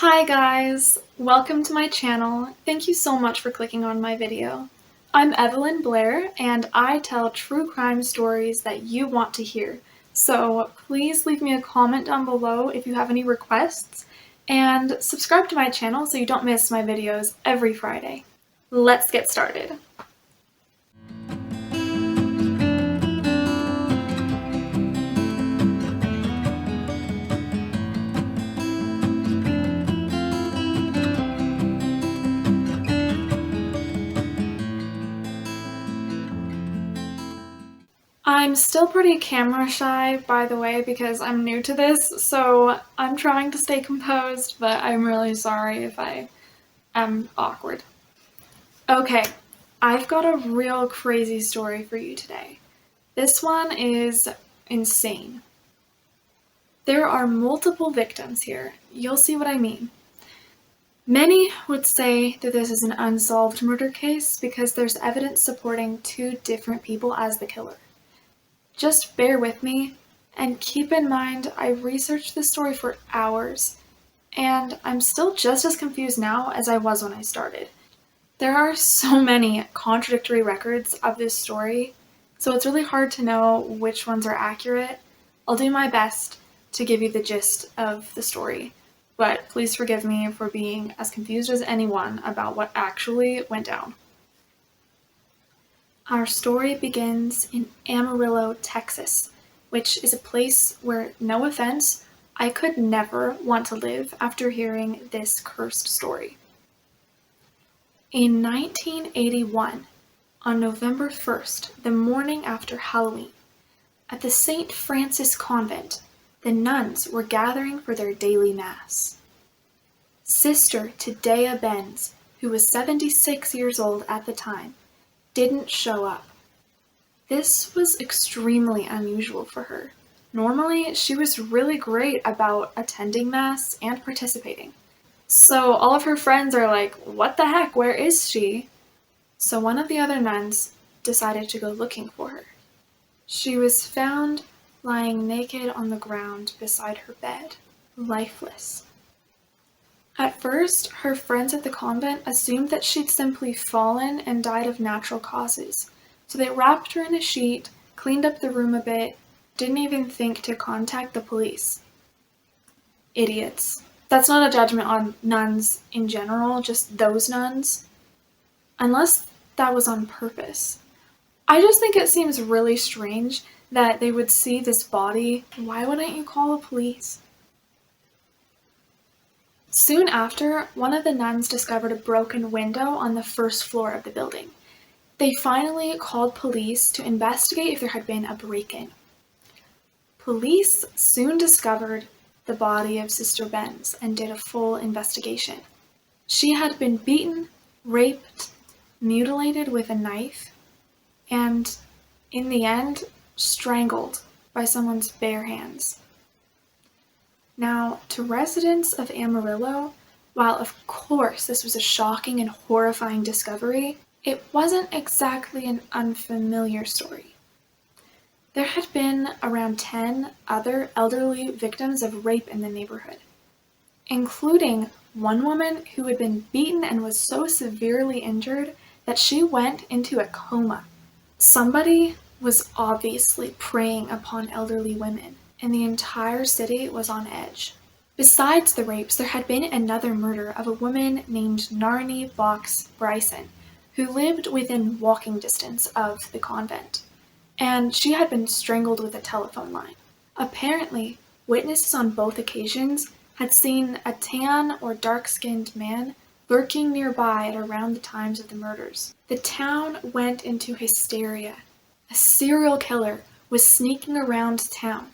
Hi guys! Welcome to my channel. Thank you so much for clicking on my video. I'm Evelyn Blaire and I tell true crime stories that you want to hear. So please leave me a comment down below if you have any requests and subscribe to my channel so you don't miss my videos every Friday. Let's get started. I'm still pretty camera shy, by the way, because I'm new to this, so I'm trying to stay composed, but I'm really sorry if I am awkward. Okay, I've got a real crazy story for you today. This one is insane. There are multiple victims here. You'll see what I mean. Many would say that this is an unsolved murder case because there's evidence supporting two different people as the killer. Just bear with me, and keep in mind I researched this story for hours, and I'm still just as confused now as I was when I started. There are so many contradictory records of this story, so it's really hard to know which ones are accurate. I'll do my best to give you the gist of the story, but please forgive me for being as confused as anyone about what actually went down. Our story begins in Amarillo, Texas, which is a place where, no offense, I could never want to live after hearing this cursed story. In 1981, on November 1st, the morning after Halloween, at the St. Francis Convent, the nuns were gathering for their daily mass. Sister Tadea Benz, who was 76 years old at the time, didn't show up. This was extremely unusual for her. Normally, she was really great about attending mass and participating. So all of her friends are like, what the heck, where is she? So one of the other nuns decided to go looking for her. She was found lying naked on the ground beside her bed, lifeless. At first, her friends at the convent assumed that she'd simply fallen and died of natural causes, so they wrapped her in a sheet, cleaned up the room a bit, didn't even think to contact the police. Idiots. That's not a judgment on nuns in general, just those nuns. Unless that was on purpose. I just think it seems really strange that they would see this body. Why wouldn't you call the police? Soon after, one of the nuns discovered a broken window on the first floor of the building. They finally called police to investigate if there had been a break-in. Police soon discovered the body of Sister Benz and did a full investigation. She had been beaten, raped, mutilated with a knife, and, in the end, strangled by someone's bare hands. Now, to residents of Amarillo, while of course this was a shocking and horrifying discovery, it wasn't exactly an unfamiliar story. There had been around 10 other elderly victims of rape in the neighborhood, including one woman who had been beaten and was so severely injured that she went into a coma. Somebody was obviously preying upon elderly women, and the entire city was on edge. Besides the rapes, there had been another murder of a woman named Narnie Box Bryson, who lived within walking distance of the convent, and she had been strangled with a telephone line. Apparently, witnesses on both occasions had seen a tan or dark-skinned man lurking nearby at around the times of the murders. The town went into hysteria. A serial killer was sneaking around town,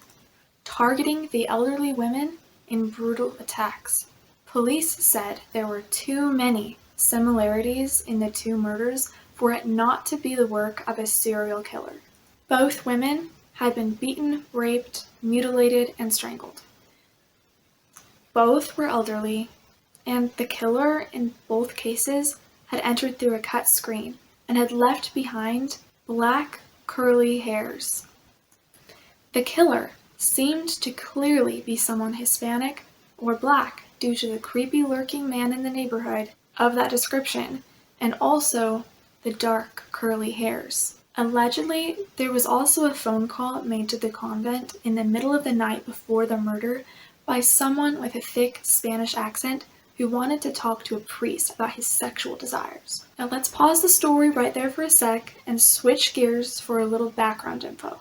targeting the elderly women in brutal attacks. Police said there were too many similarities in the two murders for it not to be the work of a serial killer. Both women had been beaten, raped, mutilated, and strangled. Both were elderly, and the killer in both cases had entered through a cut screen and had left behind black, curly hairs. The killer seemed to clearly be someone Hispanic or Black, due to the creepy lurking man in the neighborhood of that description, and also the dark curly hairs. Allegedly, there was also a phone call made to the convent in the middle of the night before the murder by someone with a thick Spanish accent who wanted to talk to a priest about his sexual desires. Now let's pause the story right there for a sec and switch gears for a little background info.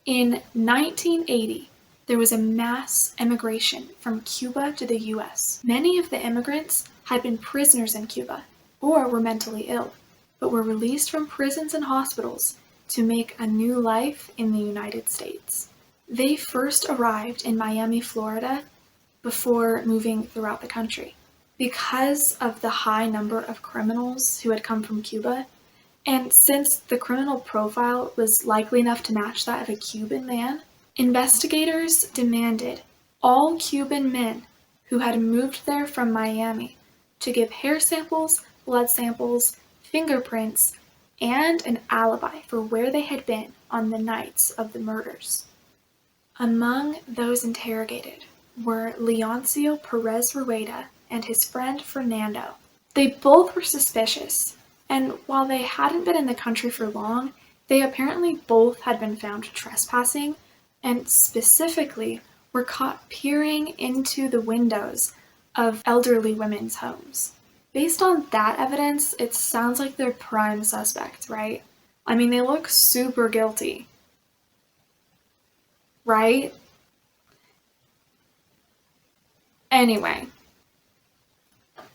In 1980, there was a mass emigration from Cuba to the US. Many of the immigrants had been prisoners in Cuba or were mentally ill, but were released from prisons and hospitals to make a new life in the United States. They first arrived in Miami, Florida, before moving throughout the country. Because of the high number of criminals who had come from Cuba, and since the criminal profile was likely enough to match that of a Cuban man, investigators demanded all Cuban men who had moved there from Miami to give hair samples, blood samples, fingerprints, and an alibi for where they had been on the nights of the murders. Among those interrogated were Leoncio Perez Rueda and his friend Fernando. They both were suspicious, and while they hadn't been in the country for long, they apparently both had been found trespassing, and specifically were caught peering into the windows of elderly women's homes. Based on that evidence, it sounds like they're prime suspects, right? I mean, they look super guilty. Right? Anyway,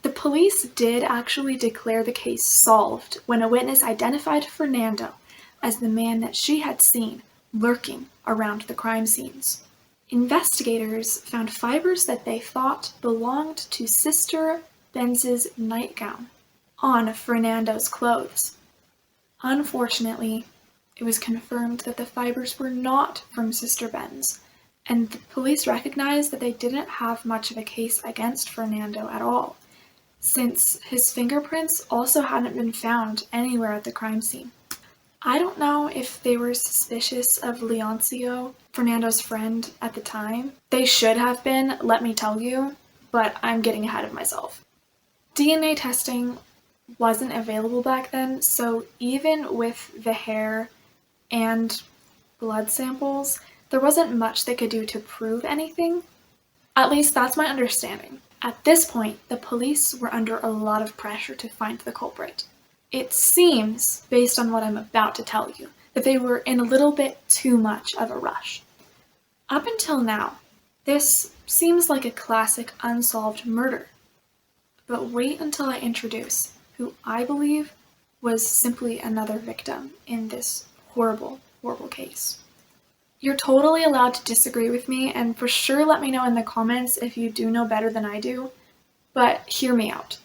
the police did actually declare the case solved when a witness identified Fernando as the man that she had seen lurking around the crime scenes. Investigators found fibers that they thought belonged to Sister Benz's nightgown on Fernando's clothes. Unfortunately, it was confirmed that the fibers were not from Sister Benz, and the police recognized that they didn't have much of a case against Fernando at all, since his fingerprints also hadn't been found anywhere at the crime scene. I don't know if they were suspicious of Leoncio, Fernando's friend, at the time. They should have been, let me tell you, but I'm getting ahead of myself. DNA testing wasn't available back then, so even with the hair and blood samples, there wasn't much they could do to prove anything. At least that's my understanding. At this point, the police were under a lot of pressure to find the culprit. It seems, based on what I'm about to tell you, that they were in a little bit too much of a rush. Up until now, this seems like a classic unsolved murder. But wait until I introduce who I believe was simply another victim in this horrible, horrible case. You're totally allowed to disagree with me, and for sure let me know in the comments if you do know better than I do, but hear me out.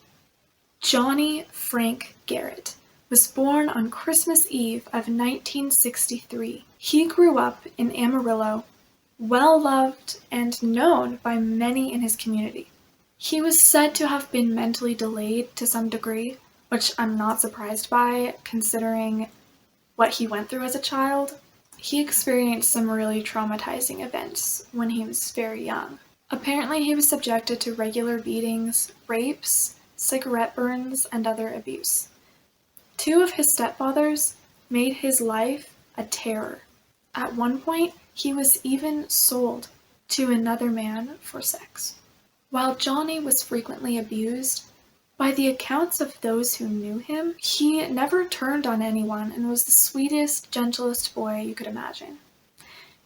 Johnny Frank Garrett was born on Christmas Eve of 1963. He grew up in Amarillo, well-loved and known by many in his community. He was said to have been mentally delayed to some degree, which I'm not surprised by, considering what he went through as a child. He experienced some really traumatizing events when he was very young. Apparently, he was subjected to regular beatings, rapes, cigarette burns, and other abuse. 2 of his stepfathers made his life a terror. At one point, he was even sold to another man for sex. While Johnny was frequently abused, by the accounts of those who knew him, he never turned on anyone and was the sweetest, gentlest boy you could imagine.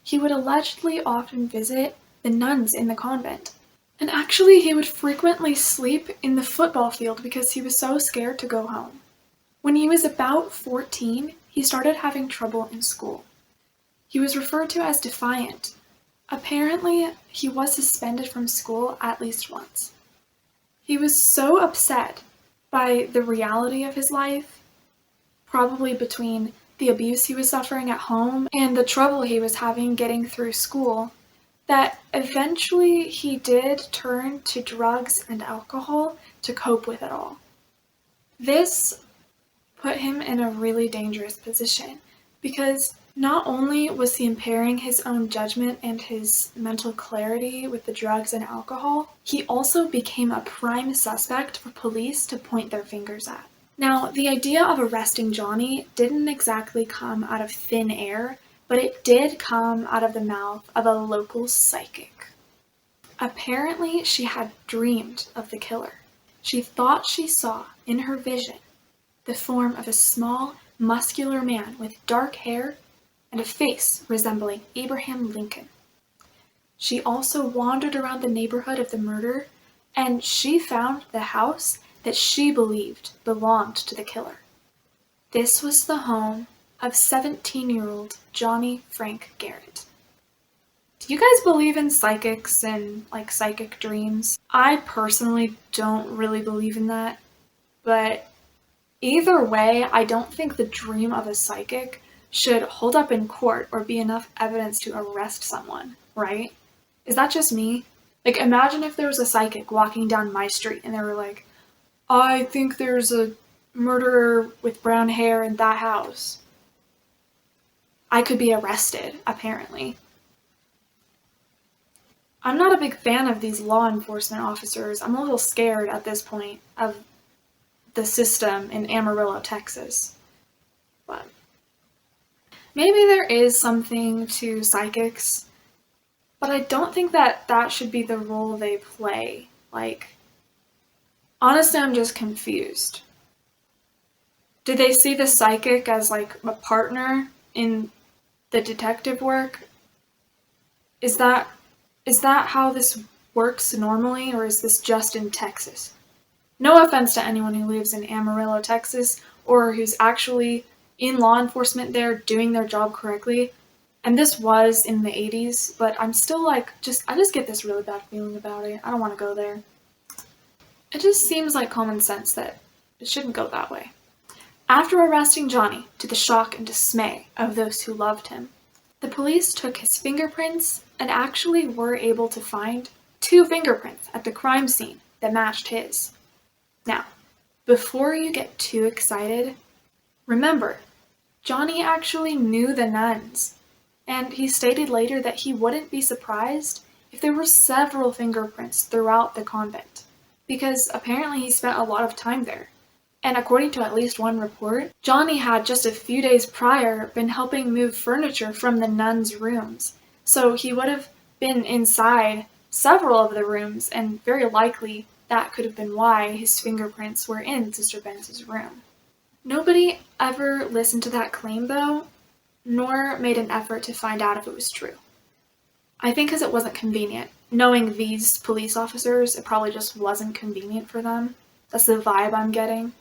He would allegedly often visit the nuns in the convent, and actually he would frequently sleep in the football field because he was so scared to go home. When he was about 14, he started having trouble in school. He was referred to as defiant. Apparently, he was suspended from school at least once. He was so upset by the reality of his life, probably between the abuse he was suffering at home and the trouble he was having getting through school, that eventually he did turn to drugs and alcohol to cope with it all. This put him in a really dangerous position because Not only was he impairing his own judgment and his mental clarity with the drugs and alcohol, he also became a prime suspect for police to point their fingers at. Now, the idea of arresting Johnny didn't exactly come out of thin air, but it did come out of the mouth of a local psychic. Apparently, she had dreamed of the killer. She thought she saw, in her vision, the form of a small, muscular man with dark hair and a face resembling Abraham Lincoln. She also wandered around the neighborhood of the murder, and she found the house that she believed belonged to the killer. This was the home of 17-year-old Johnny Frank Garrett. Do you guys believe in psychics and psychic dreams? I personally don't really believe in that, but either way, I don't think the dream of a psychic should hold up in court or be enough evidence to arrest someone, right? Is that just me? Imagine if there was a psychic walking down my street and they were like, I think there's a murderer with brown hair in that house. I could be arrested, apparently. I'm not a big fan of these law enforcement officers. I'm a little scared at this point of the system in Amarillo, Texas. But maybe there is something to psychics, but I don't think that that should be the role they play. Honestly, I'm just confused. Did they see the psychic as a partner in the detective work? Is that how this works normally, or is this just in Texas? No offense to anyone who lives in Amarillo, Texas, or who's actually in law enforcement there doing their job correctly. And this was in the 80s, but I'm still I just get this really bad feeling about it. I don't want to go there. It just seems like common sense that it shouldn't go that way. After arresting Johnny, to the shock and dismay of those who loved him, the police took his fingerprints and actually were able to find 2 fingerprints at the crime scene that matched his. Now, before you get too excited, remember, Johnny actually knew the nuns, and he stated later that he wouldn't be surprised if there were several fingerprints throughout the convent, because apparently he spent a lot of time there. And according to at least one report, Johnny had just a few days prior been helping move furniture from the nuns' rooms, so he would have been inside several of the rooms, and very likely that could have been why his fingerprints were in Sister Ben's room. Nobody ever listened to that claim, though, nor made an effort to find out if it was true. I think because it wasn't convenient. Knowing these police officers, it probably just wasn't convenient for them. That's the vibe I'm getting.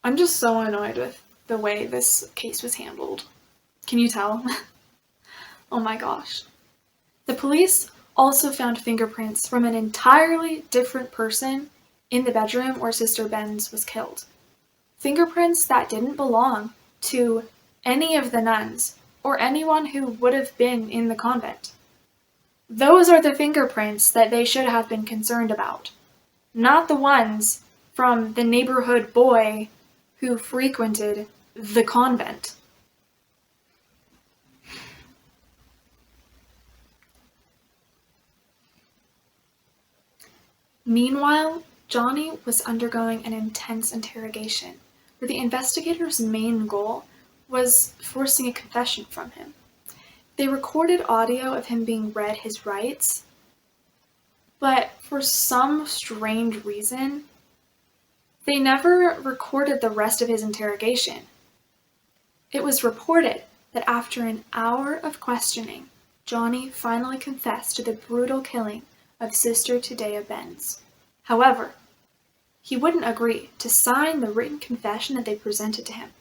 I'm just so annoyed with the way this case was handled. Can you tell? Oh my gosh. The police also found fingerprints from an entirely different person in the bedroom where Sister Ben's was killed. Fingerprints that didn't belong to any of the nuns or anyone who would have been in the convent. Those are the fingerprints that they should have been concerned about, not the ones from the neighborhood boy who frequented the convent. Meanwhile, Johnny was undergoing an intense interrogation, where the investigators' main goal was forcing a confession from him. They recorded audio of him being read his rights, but for some strange reason, they never recorded the rest of his interrogation. It was reported that after an hour of questioning, Johnny finally confessed to the brutal killing of Sister Tadea Benz. However, he wouldn't agree to sign the written confession that they presented to him.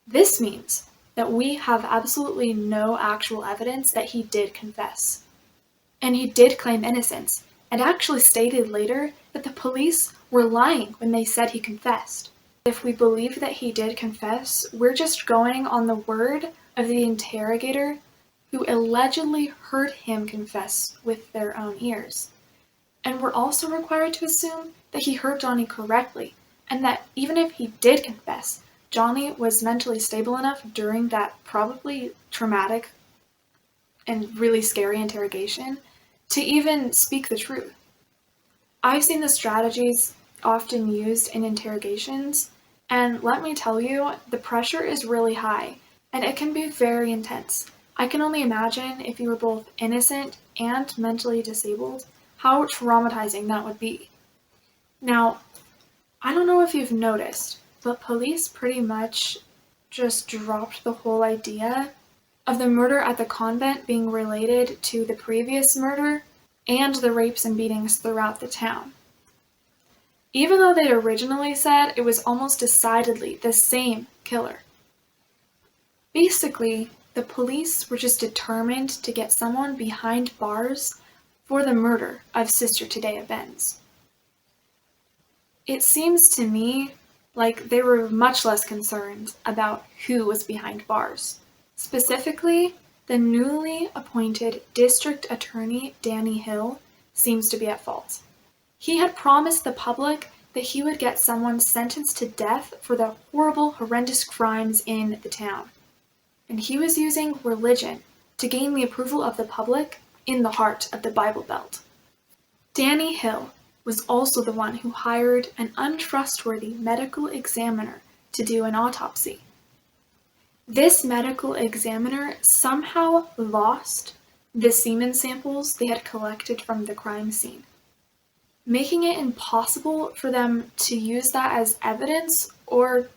This means that we have absolutely no actual evidence that he did confess. And he did claim innocence, and actually stated later that the police were lying when they said he confessed. If we believe that he did confess, we're just going on the word of the interrogator who allegedly heard him confess with their own ears. And we're also required to assume that he heard Johnny correctly, and that even if he did confess, Johnny was mentally stable enough during that probably traumatic and really scary interrogation to even speak the truth. I've seen the strategies often used in interrogations, and let me tell you, the pressure is really high, and it can be very intense. I can only imagine if you were both innocent and mentally disabled, how traumatizing that would be. Now, I don't know if you've noticed, but police pretty much just dropped the whole idea of the murder at the convent being related to the previous murder and the rapes and beatings throughout the town. Even though they originally said it was almost decidedly the same killer. Basically, the police were just determined to get someone behind bars for the murder of Sister Tadea Benz. It seems to me like they were much less concerned about who was behind bars. Specifically, the newly appointed District Attorney Danny Hill seems to be at fault. He had promised the public that he would get someone sentenced to death for the horrible, horrendous crimes in the town. And he was using religion to gain the approval of the public in the heart of the Bible Belt. Danny Hill was also the one who hired an untrustworthy medical examiner to do an autopsy. This medical examiner somehow lost the semen samples they had collected from the crime scene, making it impossible for them to use that as evidence or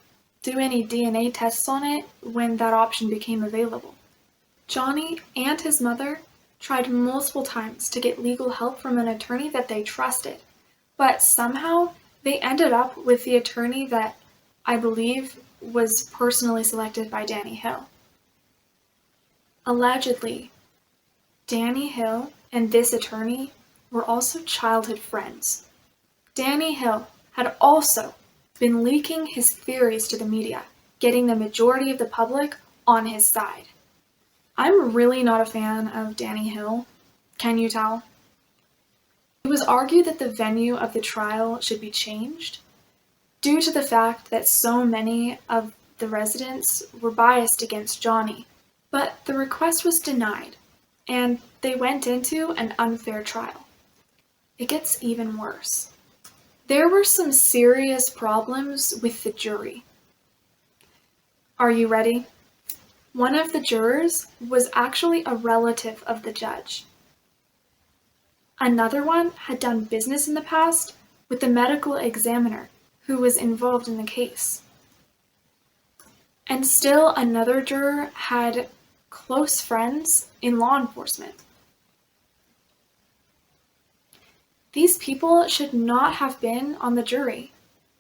do any DNA tests on it when that option became available. Johnny and his mother tried multiple times to get legal help from an attorney that they trusted, but somehow they ended up with the attorney that I believe was personally selected by Danny Hill. Allegedly, Danny Hill and this attorney were also childhood friends. Danny Hill had also been leaking his theories to the media, getting the majority of the public on his side. I'm really not a fan of Danny Hill, can you tell? It was argued that the venue of the trial should be changed due to the fact that so many of the residents were biased against Johnny, but the request was denied, and they went into an unfair trial. It gets even worse. There were some serious problems with the jury. Are you ready? One of the jurors was actually a relative of the judge. Another one had done business in the past with the medical examiner who was involved in the case. And still another juror had close friends in law enforcement. These people should not have been on the jury.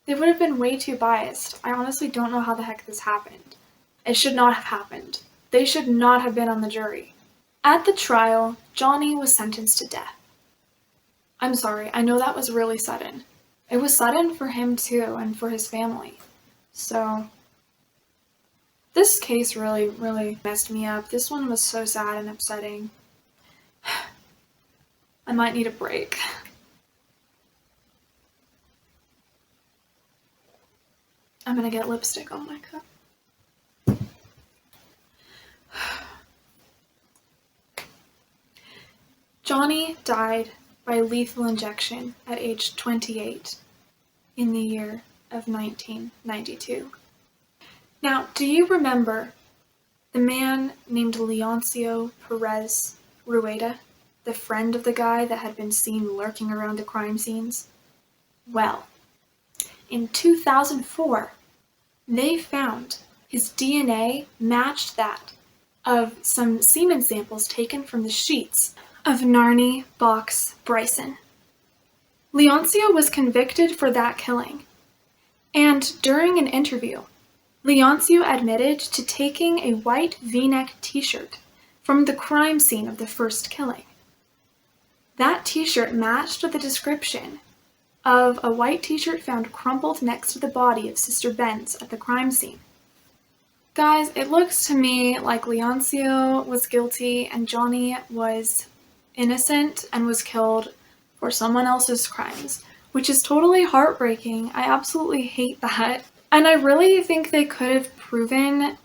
They would have been way too biased. I honestly don't know how the heck this happened. It should not have happened. They should not have been on the jury. At the trial, Johnny was sentenced to death. I'm sorry, I know that was really sudden. It was sudden for him too, and for his family. So, this case really, really messed me up. This one was so sad and upsetting. I might need a break. I'm gonna get lipstick on my cup. Johnny died by lethal injection at age 28 in the year of 1992. Now, do you remember the man named Leoncio Perez Rueda, the friend of the guy that had been seen lurking around the crime scenes? Well, in 2004, they found his DNA matched that of some semen samples taken from the sheets of Narnie Box Bryson. Leoncio was convicted for that killing, and during an interview, Leoncio admitted to taking a white V-neck t-shirt from the crime scene of the first killing. That t-shirt matched the description of a white t-shirt found crumpled next to the body of Sister Benz at the crime scene. Guys, it looks to me like Leoncio was guilty and Johnny was innocent and was killed for someone else's crimes. which is totally heartbreaking. I absolutely hate that. And I really think they could have proven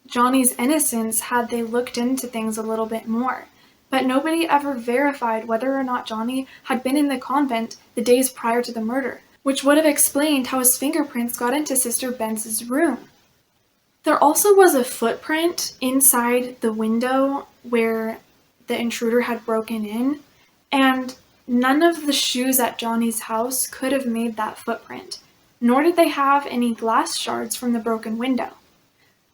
Johnny's innocence had they looked into things a little bit more. But nobody ever verified whether or not Johnny had been in the convent the days prior to the murder, which would have explained how his fingerprints got into Sister Benz's room. There also was a footprint inside the window where the intruder had broken in, and none of the shoes at Johnny's house could have made that footprint, nor did they have any glass shards from the broken window.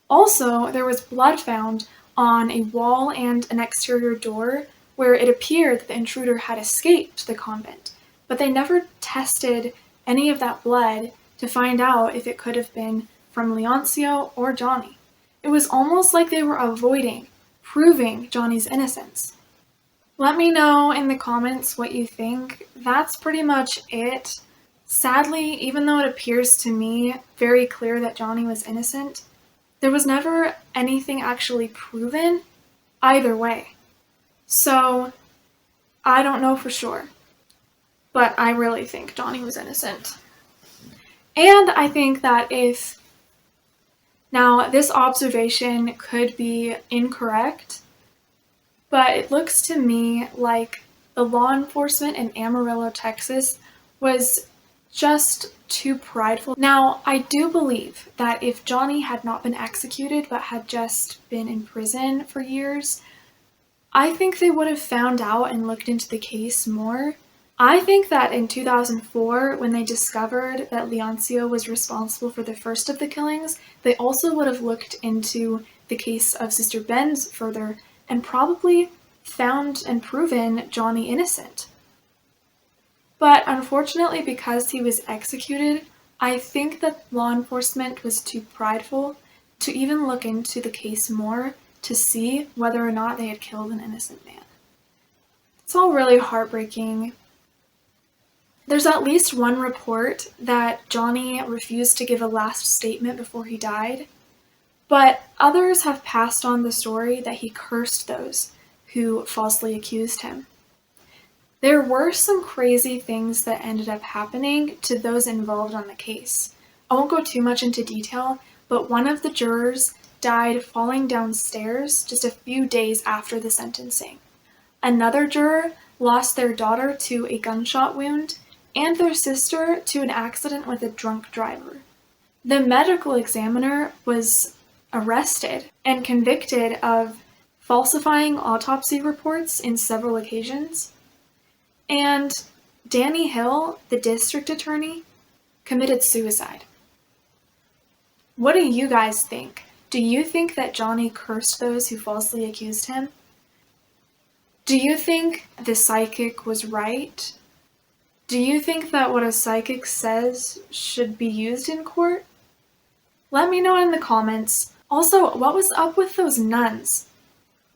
Also, there was blood found on a wall and an exterior door where it appeared that the intruder had escaped the convent, but they never tested any of that blood to find out if it could have been from Leoncio or Johnny. It was almost like they were avoiding proving Johnny's innocence. Let me know in the comments what you think. That's pretty much it. Sadly, even though it appears to me very clear that Johnny was innocent, there was never anything actually proven either way. So, I don't know for sure, but I really think Johnny was innocent. And I think that now this observation could be incorrect, but it looks to me like the law enforcement in Amarillo, Texas was just too prideful. Now, I do believe that if Johnny had not been executed but had just been in prison for years, I think they would have found out and looked into the case more. I think that in 2004, when they discovered that Leoncio was responsible for the first of the killings, they also would have looked into the case of Sister Benz further and probably found and proven Johnny innocent. But unfortunately, because he was executed, I think that law enforcement was too prideful to even look into the case more to see whether or not they had killed an innocent man. It's all really heartbreaking. There's at least one report that Johnny refused to give a last statement before he died, but others have passed on the story that he cursed those who falsely accused him. There were some crazy things that ended up happening to those involved on the case. I won't go too much into detail, but one of the jurors died falling downstairs just a few days after the sentencing. Another juror lost their daughter to a gunshot wound and their sister to an accident with a drunk driver. The medical examiner was arrested and convicted of falsifying autopsy reports in several occasions. And Danny Hill, the district attorney, committed suicide. What do you guys think? Do you think that Johnny cursed those who falsely accused him? Do you think the psychic was right? Do you think that what a psychic says should be used in court? Let me know in the comments. Also, what was up with those nuns?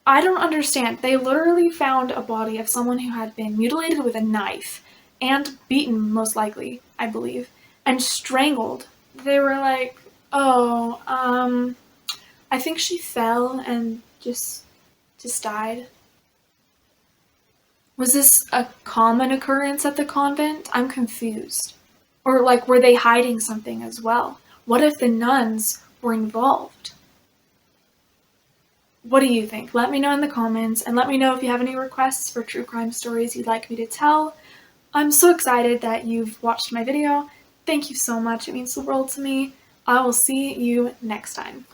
I don't understand. They literally found a body of someone who had been mutilated with a knife and beaten, most likely, I believe, and strangled. They were like, oh, I think she fell and just died. Was this a common occurrence at the convent? I'm confused. Or like, were they hiding something as well? What if the nuns were involved? What do you think? Let me know in the comments, and let me know if you have any requests for true crime stories you'd like me to tell. I'm so excited that you've watched my video. Thank you so much. It means the world to me. I will see you next time.